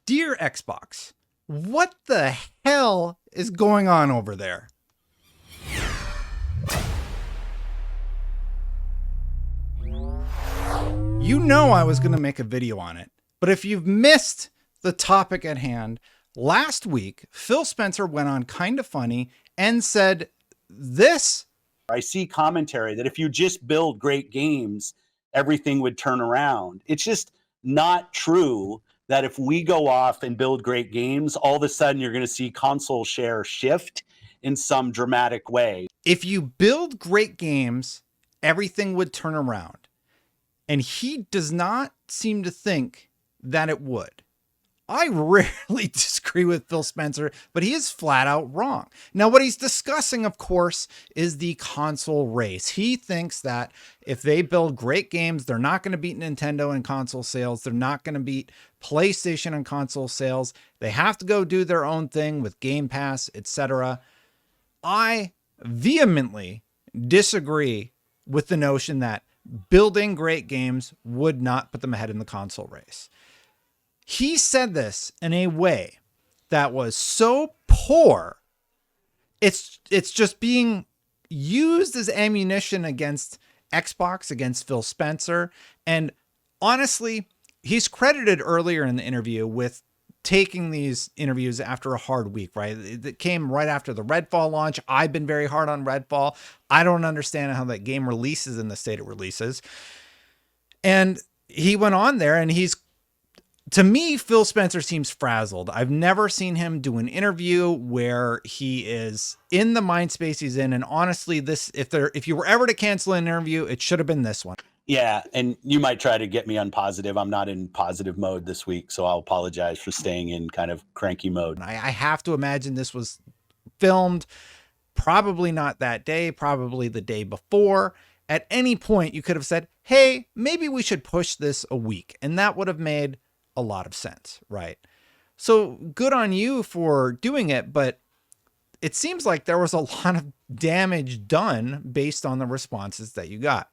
Dear Xbox, what the hell is going on over there? You know I was going to make a video on it, but if you've missed the topic at hand, last week, Phil Spencer went on Kinda Funny and said this. I see commentary that if you just build great games, everything would turn around. It's just not true that if we go off and build great games, all of a sudden you're going to see console share shift in some dramatic way. If you build great games, everything would turn around. And he does not seem to think that it would. I rarely disagree with Phil Spencer, but he is flat out wrong. Now, what he's discussing, of course, is the console race. He thinks that if they build great games, they're not going to beat Nintendo in console sales. They're not going to beat PlayStation in console sales. They have to go do their own thing with Game Pass, etc. I vehemently disagree with the notion that building great games would not put them ahead in the console race. He said this in a way that was so poor, it's just being used as ammunition against Xbox, against Phil Spencer. And honestly, he's credited earlier in the interview with taking these interviews after a hard week, right? It came right after the Redfall launch. I've been very hard on Redfall. I don't understand how that game releases in the state it releases. And he went on there and to me, Phil Spencer seems frazzled. I've never seen him do an interview where he is in the mind space he's in. And honestly, if you were ever to cancel an interview, it should have been this one. Yeah, and you might try to get me on positive. I'm not in positive mode this week, so I'll apologize for staying in kind of cranky mode. I have to imagine this was filmed probably not that day, probably the day before. At any point, you could have said, hey, maybe we should push this a week. And that would have made a lot of sense, right? So good on you for doing it, but it seems like there was a lot of damage done based on the responses that you got.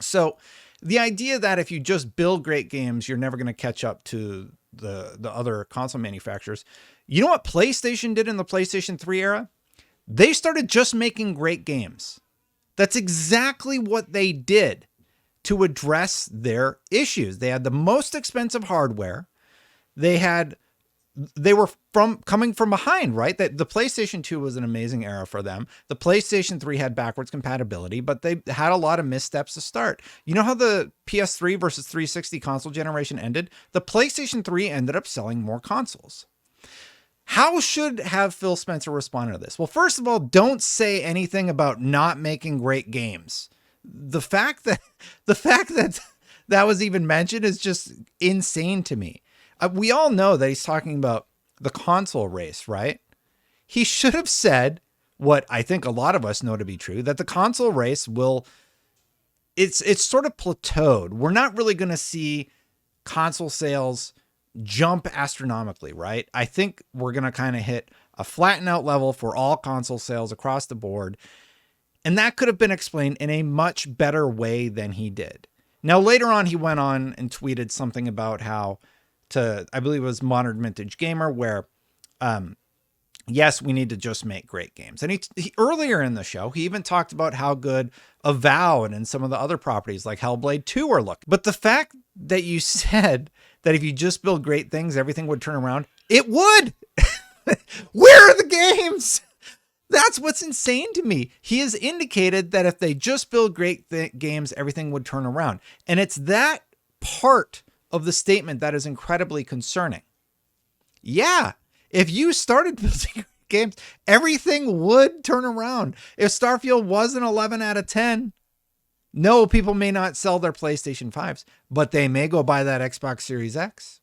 So the idea that if you just build great games, you're never going to catch up to the other console manufacturers. You know what PlayStation did in the PlayStation 3 era? They started just making great games. That's exactly what they did to address their issues. They had the most expensive hardware. They were coming from behind, right? That the PlayStation 2 was an amazing era for them. The PlayStation 3 had backwards compatibility, but they had a lot of missteps to start. You know how the PS3 versus 360 console generation ended? The PlayStation 3 ended up selling more consoles. How should have Phil Spencer respond to this? Well, first of all, don't say anything about not making great games. The fact that that was even mentioned is just insane to me. We all know that he's talking about the console race, right? He should have said what I think a lot of us know to be true, that the console race it's sort of plateaued. We're not really going to see console sales jump astronomically, right? I think we're going to kind of hit a flatten out level for all console sales across the board. And that could have been explained in a much better way than he did. Now, later on, he went on and tweeted something about how I believe it was Modern Vintage Gamer, where, yes, we need to just make great games. And he earlier in the show, he even talked about how good Avowed and some of the other properties like Hellblade 2 are looking. But the fact that you said that if you just build great things, everything would turn around, it would. Where are the games? That's what's insane to me. He has indicated that if they just build great games, everything would turn around. And it's that part of the statement that is incredibly concerning. Yeah, if you started building games, everything would turn around. If Starfield was an 11 out of 10, no, people may not sell their PlayStation 5s, but they may go buy that Xbox Series X,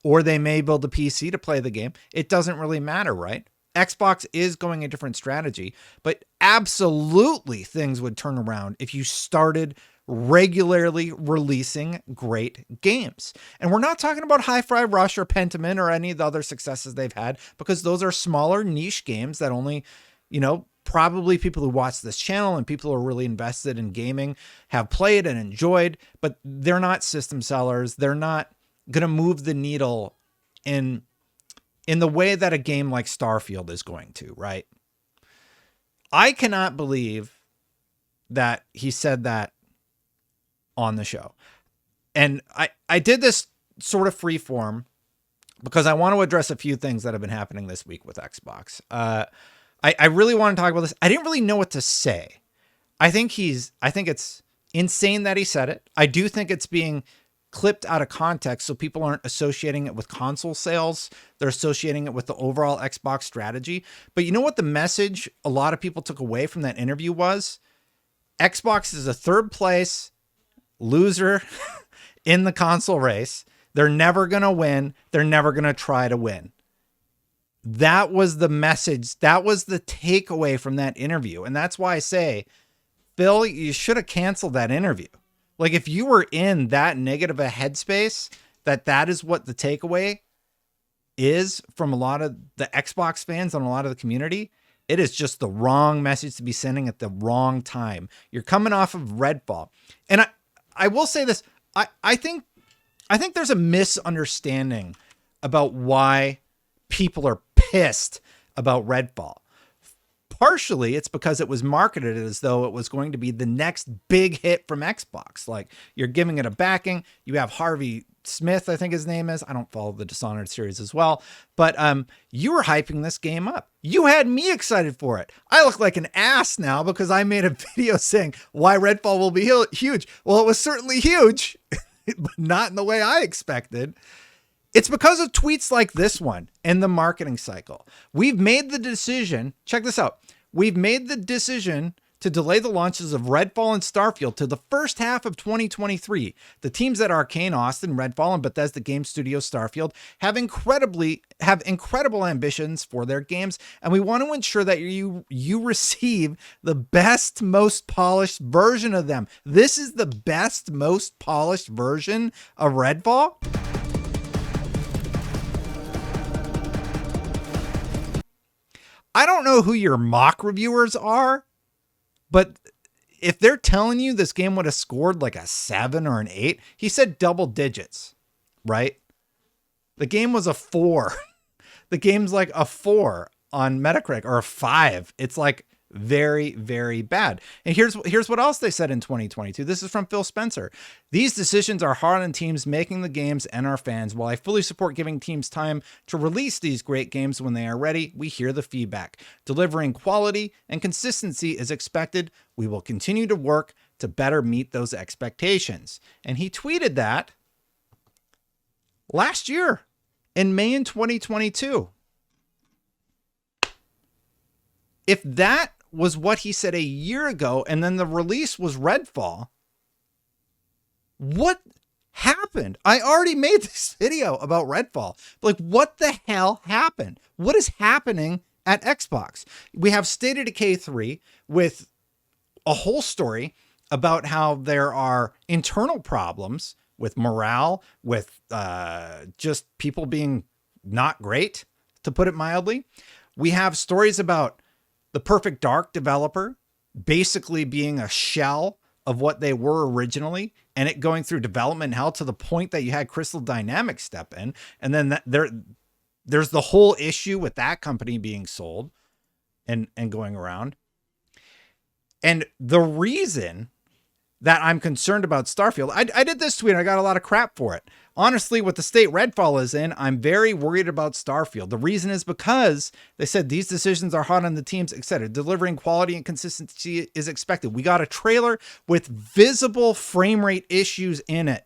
or they may build a PC to play the game. It doesn't really matter, right? Xbox is going a different strategy, but absolutely things would turn around if you started regularly releasing great games. And we're not talking about Hi-Fi Rush or Pentiment or any of the other successes they've had, because those are smaller niche games that only, probably people who watch this channel and people who are really invested in gaming have played and enjoyed, but they're not system sellers. They're not going to move the needle in the way that a game like Starfield is going to, right? I cannot believe that he said that on the show. And I did this sort of free form because I want to address a few things that have been happening this week with Xbox. I really want to talk about this. I didn't really know what to say. I think it's insane that he said it. I do think it's being clipped out of context so people aren't associating it with console sales. They're associating it with the overall Xbox strategy. But you know what the message a lot of people took away from that interview was? Xbox is a third place loser in the console race. They're never going to win. They're never going to try to win. That was the message. That was the takeaway from that interview. And that's why I say, Phil, you should have canceled that interview. Like, if you were in that negative a headspace, that is what the takeaway is from a lot of the Xbox fans and a lot of the community, it is just the wrong message to be sending at the wrong time. You're coming off of Redfall. And I will say this. I think there's a misunderstanding about why people are pissed about Redfall. Partially, it's because it was marketed as though it was going to be the next big hit from Xbox. Like, you're giving it a backing. You have Harvey Smith, I think his name is. I don't follow the Dishonored series as well. But you were hyping this game up. You had me excited for it. I look like an ass now because I made a video saying why Redfall will be huge. Well, it was certainly huge, but not in the way I expected. It's because of tweets like this one and the marketing cycle. We've made the decision, check this out. We've made the decision to delay the launches of Redfall and Starfield to the first half of 2023. The teams at Arcane, Austin, Redfall, and Bethesda Game Studio Starfield have incredible ambitions for their games, and we want to ensure that you receive the best, most polished version of them. This is the best, most polished version of Redfall. I don't know who your mock reviewers are, but if they're telling you this game would have scored like a 7 or an 8, he said double digits, right? The game was a 4. The game's like a 4 on Metacritic, or a 5. It's like very, very bad. And here's what else they said in 2022. This is from Phil Spencer. These decisions are hard on teams making the games and our fans. While I fully support giving teams time to release these great games when they are ready, we hear the feedback. Delivering quality and consistency is expected. We will continue to work to better meet those expectations. And he tweeted that last year in May in 2022. If that was what he said a year ago, and then the release was Redfall, what happened? I already made this video about Redfall. Like, what the hell happened? What is happening at Xbox? We have State of Decay 3 with a whole story about how there are internal problems with morale, with just people being not great, to put it mildly. We have stories about the Perfect Dark developer basically being a shell of what they were originally, and it going through development hell to the point that you had Crystal Dynamics step in. And then there's the whole issue with that company being sold and going around. And the reason that I'm concerned about Starfield, I did this tweet and I got a lot of crap for it. Honestly, with the state Redfall is in, I'm very worried about Starfield. The reason is because they said these decisions are hard on the teams, etc. Delivering quality and consistency is expected. We got a trailer with visible frame rate issues in it.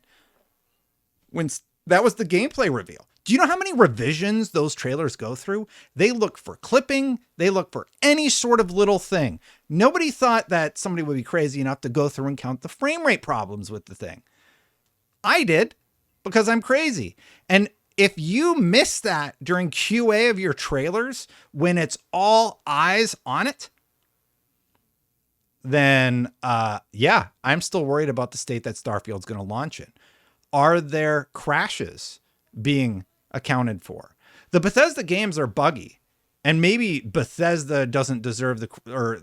When that was the gameplay reveal. Do you know how many revisions those trailers go through? They look for clipping. They look for any sort of little thing. Nobody thought that somebody would be crazy enough to go through and count the frame rate problems with the thing. I did, because I'm crazy. And if you miss that during QA of your trailers, when it's all eyes on it, then yeah, I'm still worried about the state that Starfield's going to launch in. Are there crashes being accounted for? The Bethesda games are buggy, and maybe Bethesda doesn't deserve or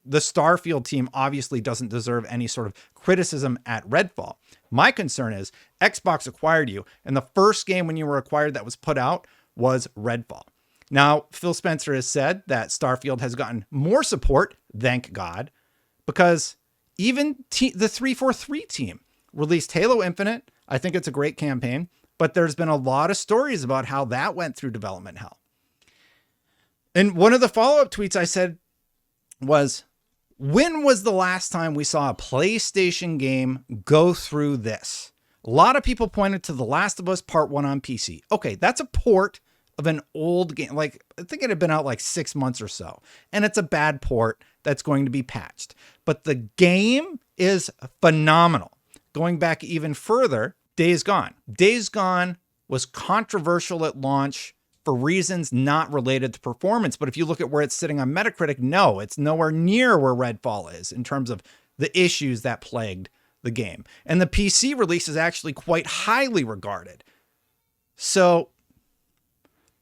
the Starfield team obviously doesn't deserve any sort of criticism at Redfall. My concern is Xbox acquired you, and the first game when you were acquired that was put out was Redfall. Now, Phil Spencer has said that Starfield has gotten more support, thank God, because even the 343 team released Halo Infinite. I think it's a great campaign, but there's been a lot of stories about how that went through development hell. And one of the follow-up tweets I said was, when was the last time we saw a PlayStation game go through this? A lot of people pointed to The Last of Us Part 1 on PC. Okay, that's a port of an old game. Like, I think it had been out like 6 months or so. And it's a bad port that's going to be patched. But the game is phenomenal. Going back even further, Days Gone. Days Gone was controversial at launch for reasons not related to performance. But if you look at where it's sitting on Metacritic, no, it's nowhere near where Redfall is in terms of the issues that plagued the game. And the PC release is actually quite highly regarded. So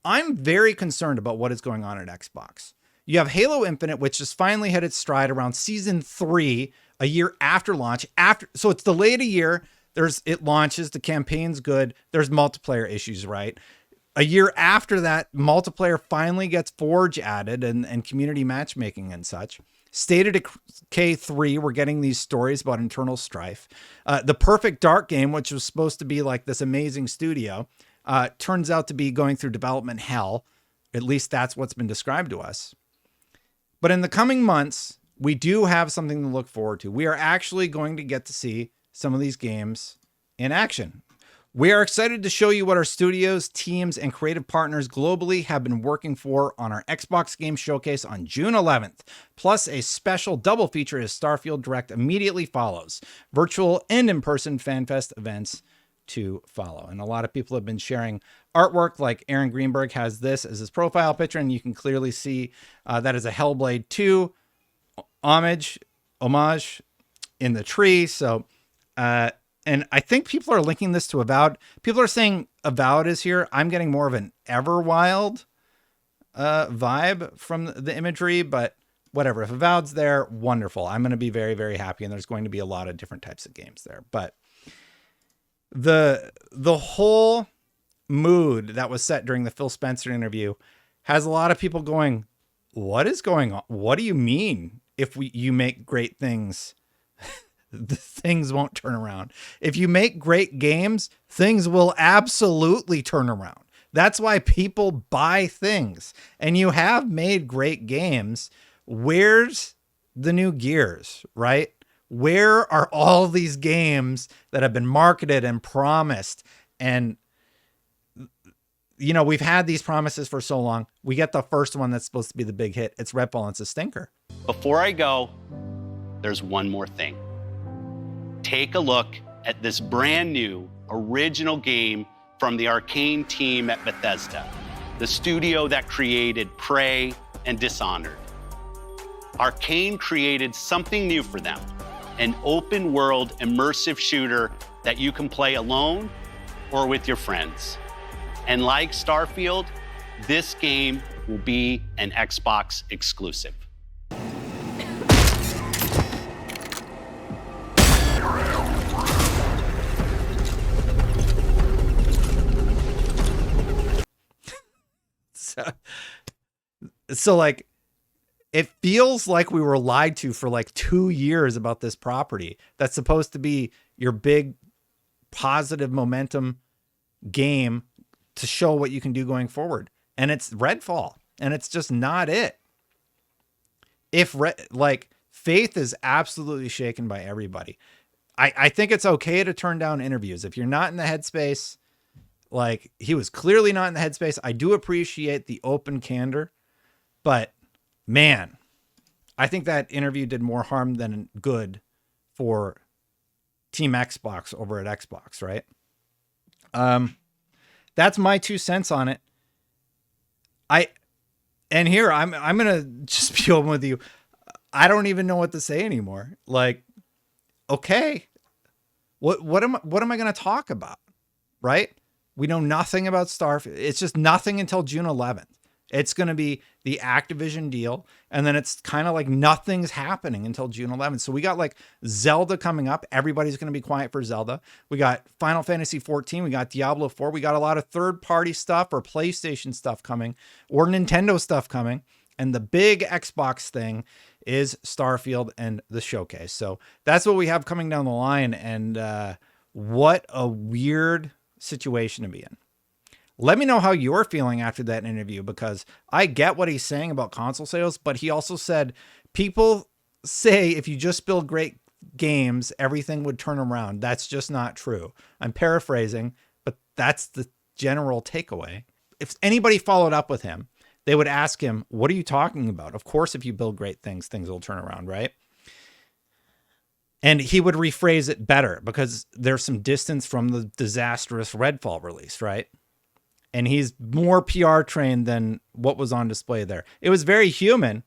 I'm very concerned about what is going on at Xbox. You have Halo Infinite, which just finally hit its stride around season 3, a year after launch. So it's delayed a year. It launches, the campaign's good. There's multiplayer issues, right? A year after that, multiplayer finally gets Forge added and community matchmaking and such. State of Decay 3, we're getting these stories about internal strife. The Perfect Dark game, which was supposed to be like this amazing studio, turns out to be going through development hell. At least that's what's been described to us. But in the coming months, we do have something to look forward to. We are actually going to get to see some of these games in action. We are excited to show you what our studios, teams, and creative partners globally have been working for on our Xbox Game Showcase on June 11th, plus a special double feature as Starfield Direct immediately follows. Virtual and in-person FanFest events to follow. And a lot of people have been sharing artwork, like Aaron Greenberg has this as his profile picture, and you can clearly see that is a Hellblade 2 homage in the tree. So, and I think people are linking this to Avowed. People are saying Avowed is here. I'm getting more of an Everwild vibe from the imagery, but whatever. If Avowed's there, wonderful. I'm going to be very, very happy, and there's going to be a lot of different types of games there. But the whole mood that was set during the Phil Spencer interview has a lot of people going, what is going on? What do you mean if you make great things? The things won't turn around. If you make great games, things will absolutely turn around. That's why people buy things. And you have made great games. Where's the new Gears, right? Where are all these games that have been marketed and promised? And, you know, we've had these promises for so long. We get the first one that's supposed to be the big hit. It's Redfall, and it's a stinker. Before I go, there's one more thing. Take a look at this brand new original game from the Arcane team at Bethesda, the studio that created Prey and Dishonored. Arcane created something new for them, an open world immersive shooter that you can play alone or with your friends. And like Starfield, this game will be an Xbox exclusive. So like, it feels like we were lied to for like 2 years about this property that's supposed to be your big positive momentum game to show what you can do going forward. And it's Redfall, and it's just not it. Faith is absolutely shaken by everybody. I think it's okay to turn down interviews. If you're not in the headspace, like he was clearly not in the headspace. I do appreciate the open candor, but man, I think that interview did more harm than good for Team Xbox over at Xbox, right? That's my 2 cents on it. I'm gonna just be open with you. I don't even know what to say anymore. Like, okay, what am I gonna talk about? Right? We know nothing about Starfield. It's just nothing until June 11th. It's going to be the Activision deal. And then it's kind of like nothing's happening until June 11th. So we got like Zelda coming up. Everybody's going to be quiet for Zelda. We got Final Fantasy 14. We got Diablo 4. We got a lot of third-party stuff or PlayStation stuff coming or Nintendo stuff coming. And the big Xbox thing is Starfield and the showcase. So that's what we have coming down the line. And what a weird situation to be in. Let me know how you're feeling after that interview, because I get what he's saying about console sales, but he also said people say if you just build great games, everything would turn around. That's just not true. I'm paraphrasing, but that's the general takeaway. If anybody followed up with him, they would ask him, what are you talking about? Of course, if you build great things, things will turn around, right? And he would rephrase it better because there's some distance from the disastrous Redfall release, right? And he's more PR trained than what was on display there. It was very human,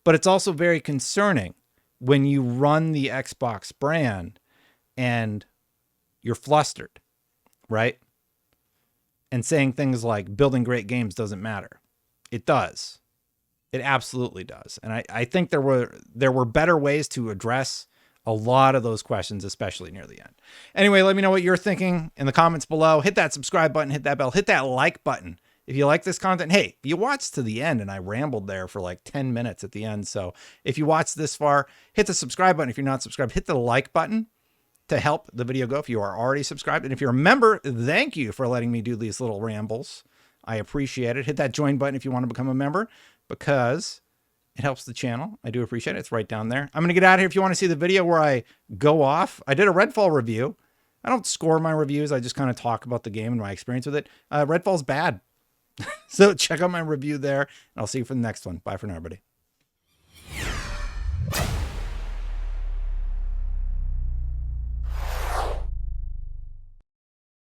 but it's also very concerning when you run the Xbox brand and you're flustered, right? And saying things like building great games doesn't matter. It does. It absolutely does. And I think there were better ways to address a lot of those questions, especially near the end. Anyway, let me know what you're thinking in the comments below. Hit that subscribe button, hit that bell, hit that like button if you like this content. Hey, you watched to the end, and I rambled there for like 10 minutes at the end. So if you watched this far, hit the subscribe button. If you're not subscribed, hit the like button to help the video go if you are already subscribed. And if you're a member, thank you for letting me do these little rambles. I appreciate it. Hit that join button if you want to become a member, because it helps the channel. I do appreciate it. It's right down there. I'm going to get out of here. If you want to see the video where I go off, I did a Redfall review. I don't score my reviews. I just kind of talk about the game and my experience with it. Redfall's bad. So check out my review there, and I'll see you for the next one. Bye for now, everybody.